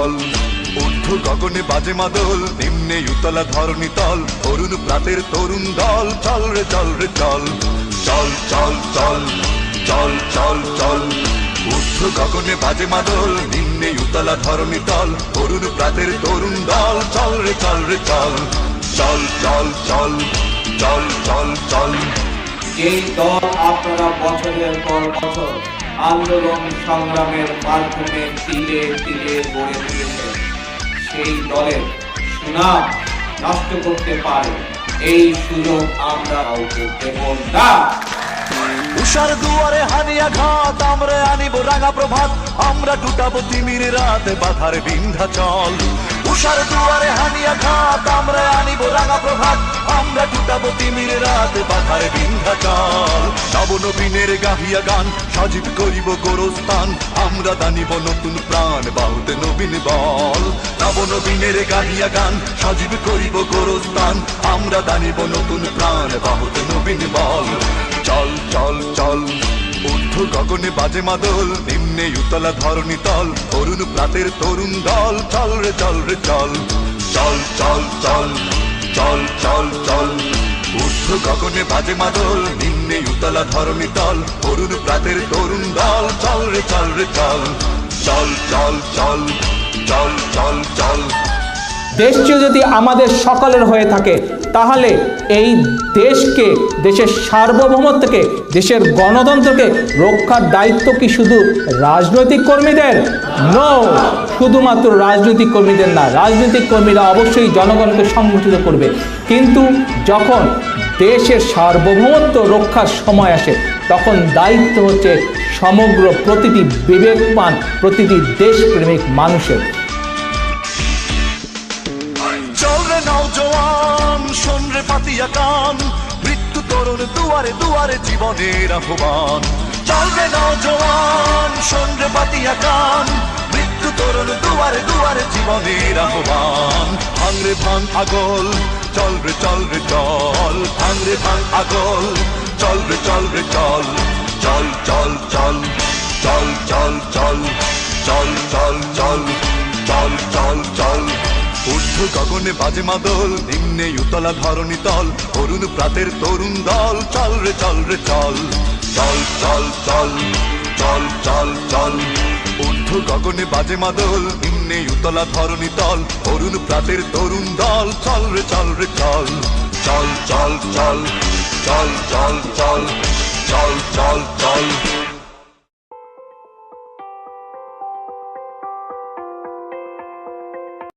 চল। ঊর্ধ্ব গগনে বাজে মাদল, নিম্নে উতলা ধরণী তল, তরুণ প্রাতের তরুণ দল, চল রে চল রে চল। চল চল চল চল চল চল। ঊর্ধ্ব গগনে বাজে মাদল, নিম্নে উতলা ধরণী তল, তরুণ প্রাতের তরুণ দল, চল রে চল রে চল। চল চল চল চল চল চল। এই দল আপনারা বছরের পর বছর আন্দোলন সংগ্রামের মাধ্যমে ধীরে ধীরে গড়ে তুলেছেন, সেই দলের সুনাম নষ্ট করতে পারে এই সুযোগ আমরা কাউকে দেব না। উষার দুয়ারে হানিয়া ঘাত, আমরা আনিব রাঙা প্রভাত, আমরা টুটাবো তিমির রাতে বাধার বিন্ধ্যাচল। উষার দুয়ারে হানিয়া ঘাত, আমরা আনিব রাঙা প্রভাত, আমরা টুটাবো তিমির রাতে বাধার বিন্ধ্যাচল। নবনবীনের গাহিয়া গান, সজীব করিব গোরস্থান, আমরা দানিব নতুন প্রাণ, বাহুতে নবীন বল। নবনবীনের গাহিয়া গান, সজীব করিব গোরস্থান, আমরা দানিব নতুন প্রাণ, বাহুতে নবীন বল। চল চল চল। ঊর্ধ্ব গগনে বাজে মাদল, নিম্নে উতলা ধরণী তল, তরুণ প্রাতের তরুণ দল, চল রে চল রে চল। চল চল চল চল চল চল। ঊর্ধ্ব গগনে বাজে মাদল, নিম্নে উতলা ধরণী তল, তরুণ প্রাতের তরুণ দল, চল রে চল রে চল। চল চল চল চল চল চল। দেশটি যদি আমাদের সকলের হয়ে থাকে, তাহলে এই দেশকে, দেশের সার্বভৌমত্বকে, দেশের গণতন্ত্রকে রক্ষার দায়িত্ব কি শুধু রাজনৈতিক কর্মীদের? নো, শুধুমাত্র রাজনৈতিক কর্মীদের না। রাজনৈতিক কর্মীরা অবশ্যই জনগণকে সংগঠিত করবে, কিন্তু যখন দেশের সার্বভৌমত্ব রক্ষার সময় আসে, তখন দায়িত্ব হচ্ছে সমগ্র প্রতিটি বিবেকবান, প্রতিটি দেশপ্রেমিক মানুষের। চল রে নওজোয়ান, শোন রে পাতিয়া কান, মৃত্যু তরুণ দুয়ারে দুয়ারে জীবনের আহ্বান। চল রে নওজোয়ান, শোন রে পাতিয়া কান, মৃত্যু তরুণ দুয়ারে দুয়ারে জীবনের আহ্বান। ভাঙ রে ভাঙ আগল, চল রে চল রে চল, ভাঙ রে ভাঙ আগল, চল রে চল রে চল। চল চল চল চল চল চল চল চল চল চল চল চল। ঊর্ধ্ব গগনে বাজে মাদল, নিম্নে উতলা ধরণী তল, তরুণ প্রাতের তরুণ দল, চল রে চল রে চল। চল চল চল চল চল চল। ঊর্ধ্ব গগনে বাজে মাদল, নিম্নে উতলা ধরণী তল, তরুণ প্রাতের তরুণ দল, চল রে চল রে চল। চল চল চল চল চল চল চল চল চল।